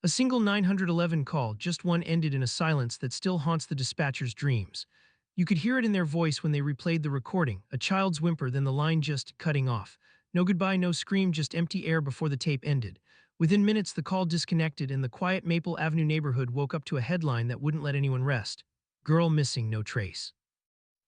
A single 911 call, just one, ended in a silence that still haunts the dispatcher's dreams. You could hear it in their voice when they replayed the recording, a child's whimper, then the line just cutting off. No goodbye, no scream, just empty air before the tape ended. Within minutes, the call disconnected and the quiet Maple Avenue neighborhood woke up to a headline that wouldn't let anyone rest. Girl missing, no trace.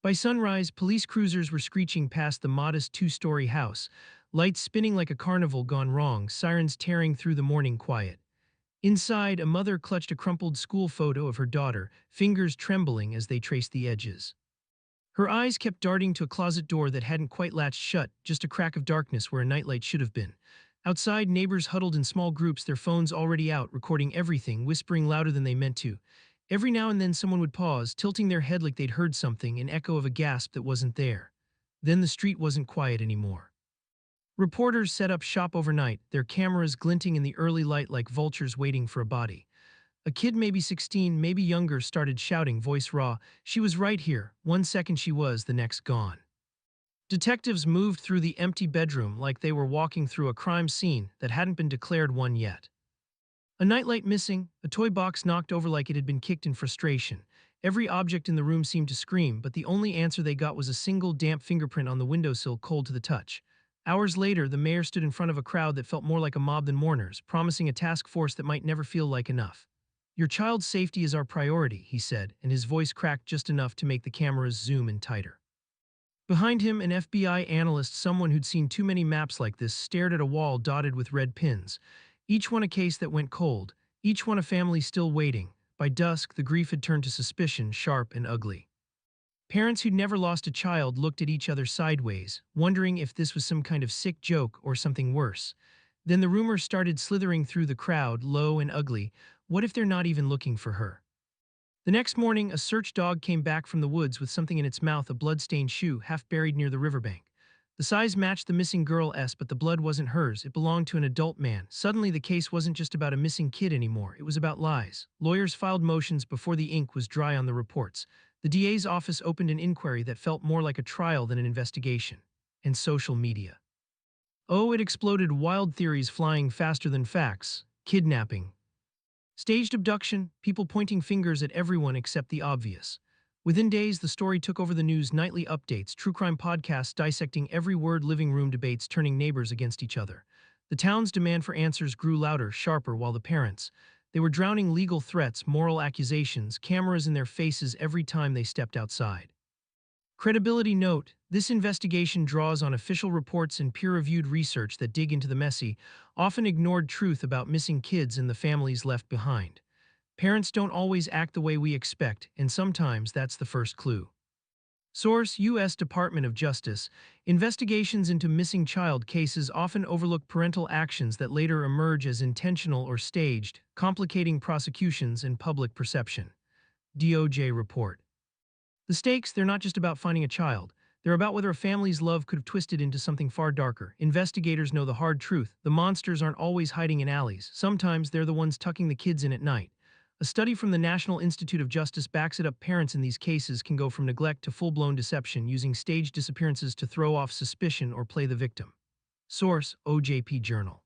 By sunrise, police cruisers were screeching past the modest two-story house, lights spinning like a carnival gone wrong, sirens tearing through the morning quiet. Inside, a mother clutched a crumpled school photo of her daughter, fingers trembling as they traced the edges. Her eyes kept darting to a closet door that hadn't quite latched shut, just a crack of darkness where a nightlight should have been. Outside, neighbors huddled in small groups, their phones already out, recording everything, whispering louder than they meant to. Every now and then someone would pause, tilting their head like they'd heard something, an echo of a gasp that wasn't there. Then the street wasn't quiet anymore. Reporters set up shop overnight, their cameras glinting in the early light like vultures waiting for a body. A kid, maybe 16, maybe younger, started shouting, voice raw, "She was right here. 1 second she was, the next gone." Detectives moved through the empty bedroom like they were walking through a crime scene that hadn't been declared one yet. A nightlight missing, a toy box knocked over like it had been kicked in frustration. Every object in the room seemed to scream, but the only answer they got was a single damp fingerprint on the windowsill, cold to the touch. Hours later, the mayor stood in front of a crowd that felt more like a mob than mourners, promising a task force that might never feel like enough. "Your child's safety is our priority," he said, and his voice cracked just enough to make the cameras zoom in tighter. Behind him, an FBI analyst, someone who'd seen too many maps like this, stared at a wall dotted with red pins. Each one a case that went cold, each one a family still waiting. By dusk, the grief had turned to suspicion, sharp and ugly. Parents who'd never lost a child looked at each other sideways, wondering if this was some kind of sick joke or something worse. Then the rumor started slithering through the crowd, low and ugly. What if they're not even looking for her? The next morning, a search dog came back from the woods with something in its mouth, a blood-stained shoe half buried near the riverbank. The size matched the missing girl's, but the blood wasn't hers. It belonged to an adult man. Suddenly, the case wasn't just about a missing kid anymore. It was about lies. Lawyers filed motions before the ink was dry on the reports. The DA's office opened an inquiry that felt more like a trial than an investigation. And social media. Oh, it exploded, wild theories flying faster than facts. Kidnapping, staged abduction, people pointing fingers at everyone except the obvious. Within days, the story took over the news, nightly updates, true crime podcasts dissecting every word, living room debates turning neighbors against each other. The town's demand for answers grew louder, sharper, while the parents, they were drowning legal threats, moral accusations, cameras in their faces every time they stepped outside. Credibility note: this investigation draws on official reports and peer-reviewed research that dig into the messy, often ignored truth about missing kids and the families left behind. Parents don't always act the way we expect, and sometimes that's the first clue. Source: U.S. Department of Justice. Investigations into missing child cases often overlook parental actions that later emerge as intentional or staged, complicating prosecutions and public perception. DOJ report. The stakes, they're not just about finding a child. They're about whether a family's love could have twisted into something far darker. Investigators know the hard truth. The monsters aren't always hiding in alleys. Sometimes they're the ones tucking the kids in at night. A study from the National Institute of Justice backs it up. Parents in these cases can go from neglect to full-blown deception, using staged disappearances to throw off suspicion or play the victim. Source: OJP Journal.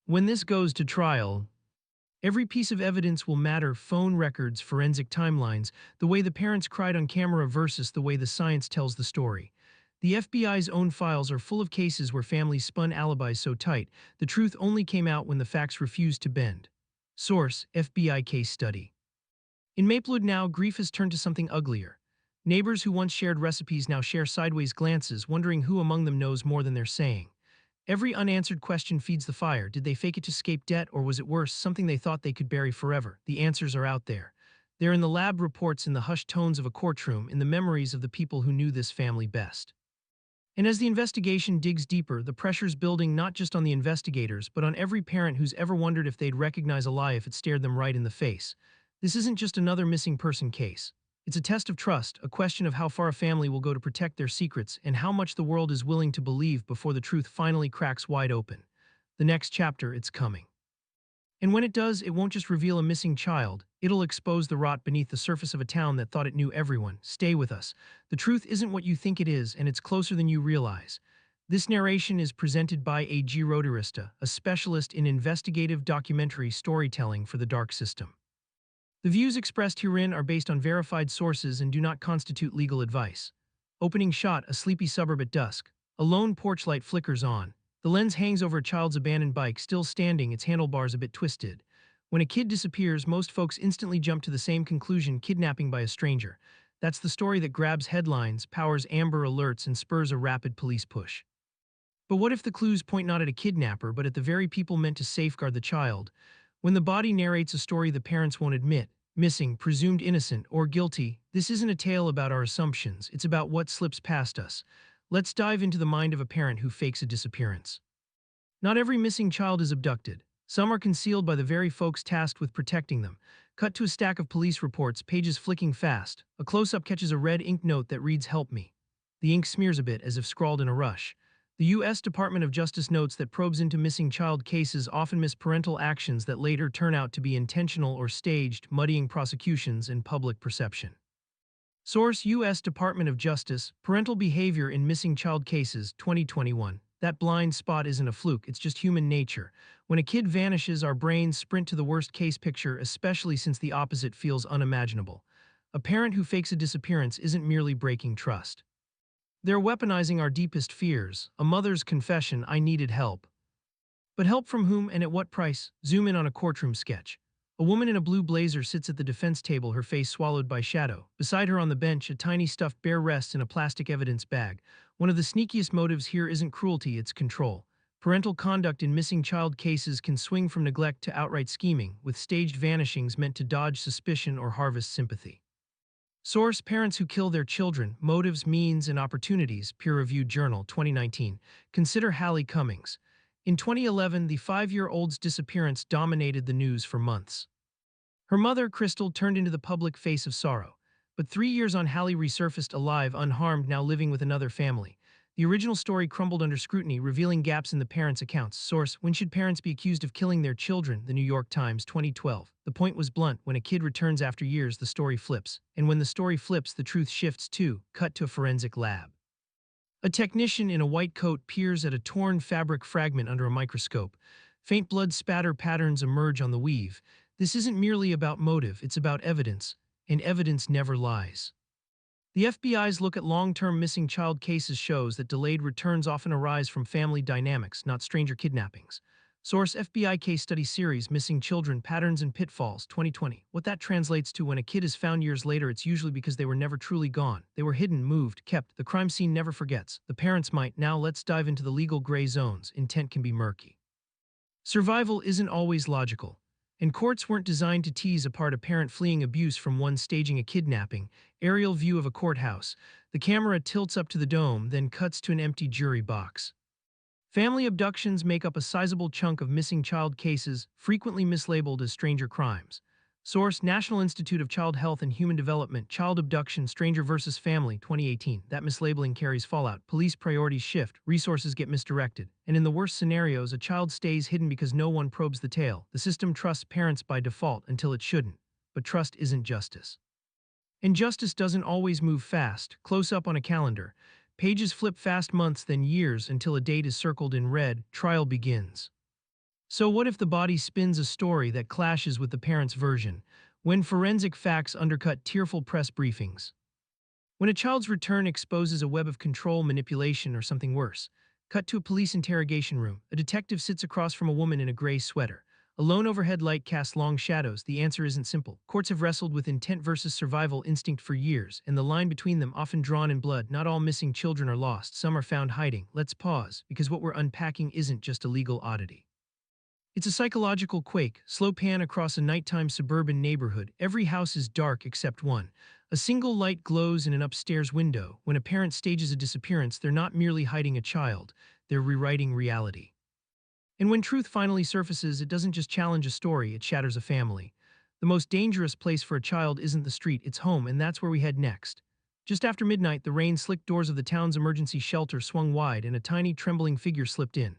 When this goes to trial, every piece of evidence will matter: phone records, forensic timelines, the way the parents cried on camera versus the way the science tells the story. The FBI's own files are full of cases where families spun alibis so tight, the truth only came out when the facts refused to bend. Source: FBI case study. In Maplewood now, grief has turned to something uglier. Neighbors who once shared recipes now share sideways glances, wondering who among them knows more than they're saying. Every unanswered question feeds the fire. Did they fake it to escape debt, or was it worse, something they thought they could bury forever? The answers are out there. They're in the lab reports, in the hushed tones of a courtroom, in the memories of the people who knew this family best. And as the investigation digs deeper, the pressure's building, not just on the investigators, but on every parent who's ever wondered if they'd recognize a lie if it stared them right in the face. This isn't just another missing person case. It's a test of trust, a question of how far a family will go to protect their secrets and how much the world is willing to believe before the truth finally cracks wide open. The next chapter, it's coming. And when it does, it won't just reveal a missing child, it'll expose the rot beneath the surface of a town that thought it knew everyone. Stay with us. The truth isn't what you think it is, and it's closer than you realize. This narration is presented by A.G. Roderista, a specialist in investigative documentary storytelling for the dark system. The views expressed herein are based on verified sources and do not constitute legal advice. Opening shot, a sleepy suburb at dusk. A lone porch light flickers on. The lens hangs over a child's abandoned bike, still standing, its handlebars a bit twisted. When a kid disappears, most folks instantly jump to the same conclusion: kidnapping by a stranger. That's the story that grabs headlines, powers Amber Alerts, and spurs a rapid police push. But what if the clues point not at a kidnapper, but at the very people meant to safeguard the child? When the body narrates a story the parents won't admit, missing, presumed innocent, or guilty, this isn't a tale about our assumptions, it's about what slips past us. Let's dive into the mind of a parent who fakes a disappearance. Not every missing child is abducted. Some are concealed by the very folks tasked with protecting them. Cut to a stack of police reports, pages flicking fast. A close-up catches a red ink note that reads, "Help me." The ink smears a bit, as if scrawled in a rush. The U.S. Department of Justice notes that probes into missing child cases often miss parental actions that later turn out to be intentional or staged, muddying prosecutions and public perception. Source: U.S. Department of Justice, Parental Behavior in Missing Child Cases, 2021. That blind spot isn't a fluke, it's just human nature. When a kid vanishes, our brains sprint to the worst case picture, especially since the opposite feels unimaginable. A parent who fakes a disappearance isn't merely breaking trust. They're weaponizing our deepest fears: a mother's confession, "I needed help." But help from whom and at what price? Zoom in on a courtroom sketch. A woman in a blue blazer sits at the defense table, her face swallowed by shadow. Beside her on the bench, a tiny stuffed bear rests in a plastic evidence bag. One of the sneakiest motives here isn't cruelty, it's control. Parental conduct in missing child cases can swing from neglect to outright scheming, with staged vanishings meant to dodge suspicion or harvest sympathy. Source: Parents Who Kill Their Children, Motives, Means, and Opportunities, peer-reviewed journal, 2019. Consider Hallie Cummings. In 2011, the 5-year-old's disappearance dominated the news for months. Her mother, Crystal, turned into the public face of sorrow. But 3 years on, Hallie resurfaced alive, unharmed, now living with another family. The original story crumbled under scrutiny, revealing gaps in the parents' accounts. Source: When Should Parents Be Accused of Killing Their Children? The New York Times, 2012. The point was blunt: when a kid returns after years, the story flips. And when the story flips, the truth shifts too. Cut to a forensic lab. A technician in a white coat peers at a torn fabric fragment under a microscope. Faint blood spatter patterns emerge on the weave. This isn't merely about motive, it's about evidence, and evidence never lies. The FBI's look at long-term missing child cases shows that delayed returns often arise from family dynamics, not stranger kidnappings. Source: FBI Case Study Series, Missing Children, Patterns and Pitfalls, 2020. What that translates to: when a kid is found years later, it's usually because they were never truly gone. They were hidden, moved, kept. The crime scene never forgets. The parents might. Now let's dive into the legal gray zones. Intent can be murky. Survival isn't always logical. And courts weren't designed to tease apart a parent fleeing abuse from one staging a kidnapping. Aerial view of a courthouse. The camera tilts up to the dome, then cuts to an empty jury box. Family abductions make up a sizable chunk of missing child cases, frequently mislabeled as stranger crimes. Source: National Institute of Child Health and Human Development, Child Abduction, Stranger versus Family, 2018. That mislabeling carries fallout. Police priorities shift, resources get misdirected, and in the worst scenarios, a child stays hidden because no one probes the tale. The system trusts parents by default until it shouldn't. But trust isn't justice. And justice doesn't always move fast. Close up on a calendar. Pages flip fast, months, then years, until a date is circled in red. Trial begins. So what if the body spins a story that clashes with the parent's version? When forensic facts undercut tearful press briefings? When a child's return exposes a web of control, manipulation, or something worse? Cut to a police interrogation room. A detective sits across from a woman in a gray sweater. A lone overhead light casts long shadows. The answer isn't simple. Courts have wrestled with intent versus survival instinct for years, and the line between them often drawn in blood. Not all missing children are lost. Some are found hiding. Let's pause, because what we're unpacking isn't just a legal oddity. It's a psychological quake. Slow pan across a nighttime suburban neighborhood. Every house is dark except one. A single light glows in an upstairs window. When a parent stages a disappearance, they're not merely hiding a child, they're rewriting reality. And when truth finally surfaces, it doesn't just challenge a story, it shatters a family. The most dangerous place for a child isn't the street, it's home, and that's where we head next. Just after midnight, the rain-slicked doors of the town's emergency shelter swung wide, and a tiny, trembling figure slipped in.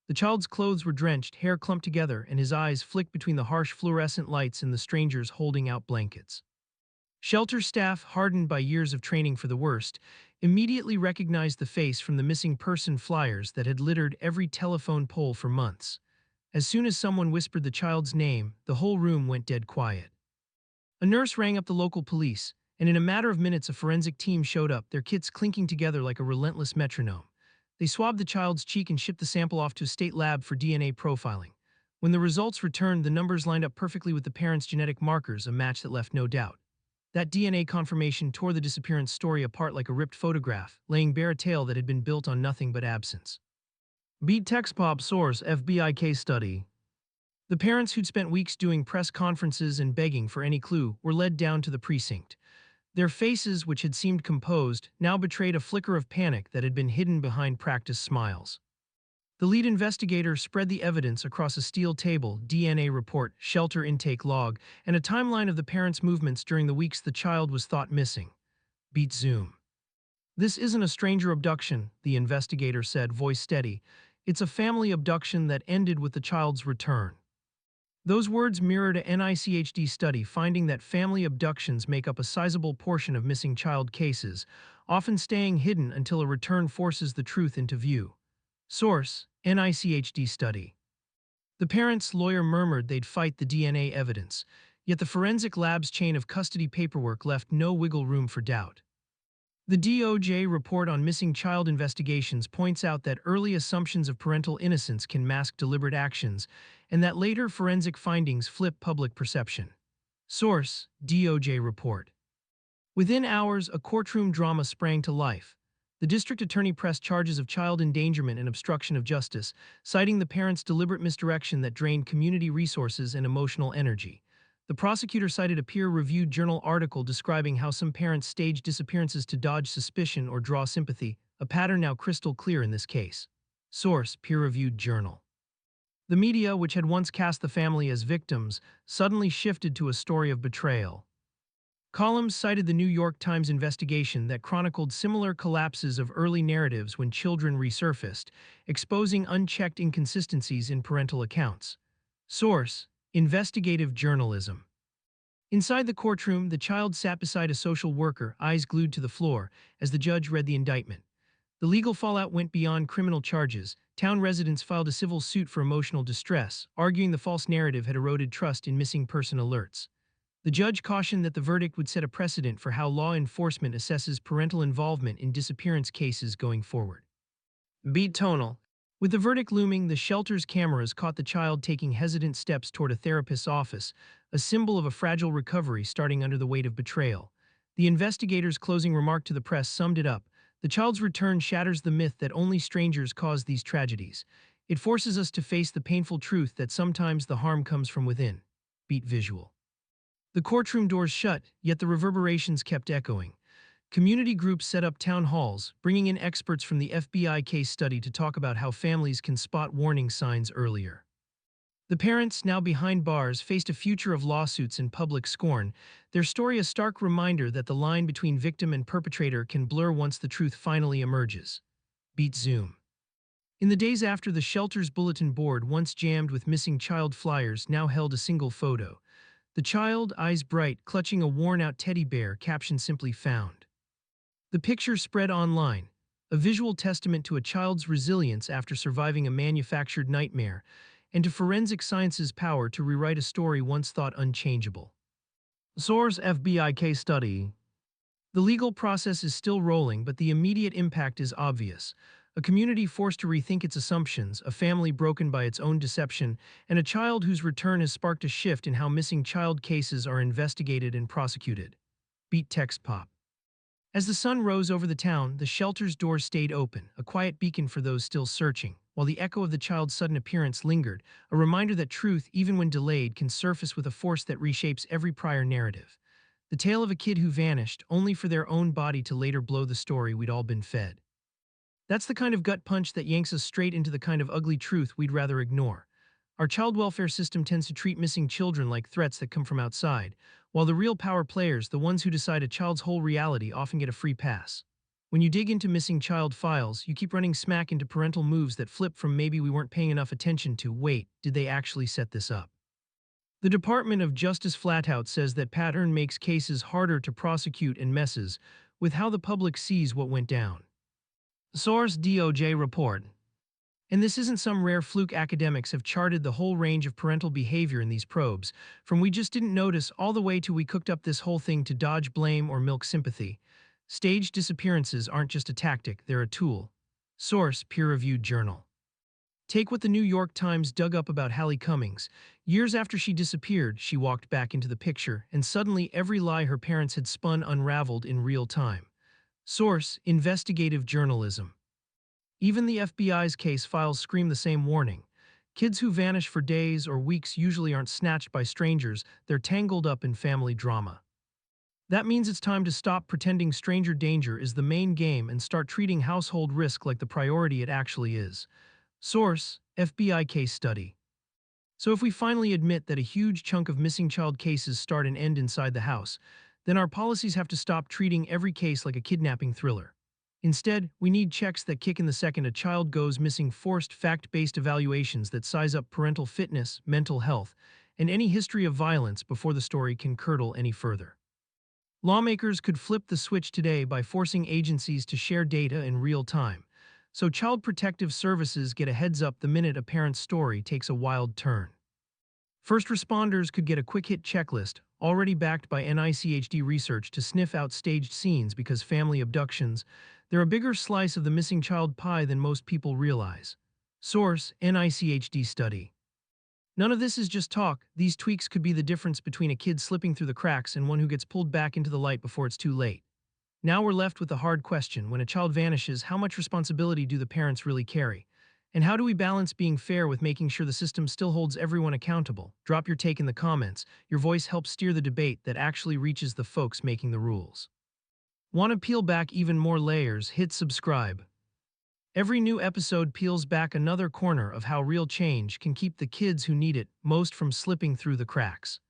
The child's clothes were drenched, hair clumped together, and his eyes flicked between the harsh fluorescent lights and the strangers holding out blankets. Shelter staff, hardened by years of training for the worst, immediately recognized the face from the missing person flyers that had littered every telephone pole for months. As soon as someone whispered the child's name, the whole room went dead quiet. A nurse rang up the local police, and in a matter of minutes a forensic team showed up, their kits clinking together like a relentless metronome. They swabbed the child's cheek and shipped the sample off to a state lab for DNA profiling. When the results returned, the numbers lined up perfectly with the parents' genetic markers, a match that left no doubt. That DNA confirmation tore the disappearance story apart like a ripped photograph, laying bare a tale that had been built on nothing but absence. Beat Text Pop Source FBI Case Study. The parents who'd spent weeks doing press conferences and begging for any clue were led down to the precinct. Their faces, which had seemed composed, now betrayed a flicker of panic that had been hidden behind practiced smiles. The lead investigator spread the evidence across a steel table, DNA report, shelter intake log, and a timeline of the parents' movements during the weeks the child was thought missing. Beat Zoom. This isn't a stranger abduction, the investigator said, voice steady. It's a family abduction that ended with the child's return. Those words mirrored a NICHD study finding that family abductions make up a sizable portion of missing child cases, often staying hidden until a return forces the truth into view. Source: NICHD study. The parents' lawyer murmured they'd fight the DNA evidence, yet the forensic lab's chain of custody paperwork left no wiggle room for doubt. The DOJ report on missing child investigations points out that early assumptions of parental innocence can mask deliberate actions, and that later forensic findings flip public perception. Source: DOJ report. Within hours, a courtroom drama sprang to life. The district attorney pressed charges of child endangerment and obstruction of justice, citing the parents' deliberate misdirection that drained community resources and emotional energy. The prosecutor cited a peer-reviewed journal article describing how some parents stage disappearances to dodge suspicion or draw sympathy, a pattern now crystal clear in this case. Source: peer-reviewed journal. The media, which had once cast the family as victims, suddenly shifted to a story of betrayal. Columns cited the New York Times investigation that chronicled similar collapses of early narratives when children resurfaced, exposing unchecked inconsistencies in parental accounts. Source: investigative journalism. Inside the courtroom, the child sat beside a social worker, eyes glued to the floor, as the judge read the indictment. The legal fallout went beyond criminal charges. Town residents filed a civil suit for emotional distress, arguing the false narrative had eroded trust in missing person alerts. The judge cautioned that the verdict would set a precedent for how law enforcement assesses parental involvement in disappearance cases going forward. Beat tonal. With the verdict looming, the shelter's cameras caught the child taking hesitant steps toward a therapist's office, a symbol of a fragile recovery starting under the weight of betrayal. The investigator's closing remark to the press summed it up. The child's return shatters the myth that only strangers cause these tragedies. It forces us to face the painful truth that sometimes the harm comes from within. Beat visual. The courtroom doors shut, yet the reverberations kept echoing. Community groups set up town halls, bringing in experts from the FBI case study to talk about how families can spot warning signs earlier. The parents, now behind bars, faced a future of lawsuits and public scorn, their story a stark reminder that the line between victim and perpetrator can blur once the truth finally emerges. Beat Zoom. In the days after, the shelter's bulletin board, once jammed with missing child flyers, now held a single photo. The child, eyes bright, clutching a worn-out teddy bear, caption simply "found." The picture spread online, a visual testament to a child's resilience after surviving a manufactured nightmare, and to forensic science's power to rewrite a story once thought unchangeable. Source: FBI case study. The legal process is still rolling, but the immediate impact is obvious. A community forced to rethink its assumptions, a family broken by its own deception, and a child whose return has sparked a shift in how missing child cases are investigated and prosecuted. Beat text pop. As the sun rose over the town, the shelter's doors stayed open, a quiet beacon for those still searching, while the echo of the child's sudden appearance lingered, a reminder that truth, even when delayed, can surface with a force that reshapes every prior narrative. The tale of a kid who vanished, only for their own body to later blow the story we'd all been fed. That's the kind of gut punch that yanks us straight into the kind of ugly truth we'd rather ignore. Our child welfare system tends to treat missing children like threats that come from outside, while the real power players, the ones who decide a child's whole reality, often get a free pass. When you dig into missing child files, you keep running smack into parental moves that flip from "maybe we weren't paying enough attention" to "wait, did they actually set this up?" The Department of Justice flat-out says that pattern makes cases harder to prosecute and messes with how the public sees what went down. Source DOJ report. And this isn't some rare fluke. Academics have charted the whole range of parental behavior in these probes, from we just didn't notice all the way to we cooked up this whole thing to dodge blame or milk sympathy. Staged disappearances aren't just a tactic, they're a tool. Source peer-reviewed journal. Take what the New York Times dug up about Hallie Cummings. Years after she disappeared, she walked back into the picture, and suddenly every lie her parents had spun unraveled in real time. Source investigative journalism. Even the FBI's case files scream the same warning. Kids who vanish for days or weeks usually aren't snatched by strangers, they're tangled up in family drama. That means it's time to stop pretending stranger danger is the main game and start treating household risk like the priority it actually is. Source, FBI case study. So if we finally admit that a huge chunk of missing child cases start and end inside the house, then our policies have to stop treating every case like a kidnapping thriller. Instead, we need checks that kick in the second a child goes missing, forced fact-based evaluations that size up parental fitness, mental health, and any history of violence before the story can curdle any further. Lawmakers could flip the switch today by forcing agencies to share data in real time, so Child Protective Services get a heads up the minute a parent's story takes a wild turn. First responders could get a quick-hit checklist, already backed by NICHD research, to sniff out staged scenes because family abductions, they're a bigger slice of the missing child pie than most people realize. Source, NICHD study. None of this is just talk. These tweaks could be the difference between a kid slipping through the cracks and one who gets pulled back into the light before it's too late. Now we're left with the hard question: when a child vanishes, how much responsibility do the parents really carry? And how do we balance being fair with making sure the system still holds everyone accountable? Drop your take in the comments. Your voice helps steer the debate that actually reaches the folks making the rules. Want to peel back even more layers? Hit subscribe. Every new episode peels back another corner of how real change can keep the kids who need it most from slipping through the cracks.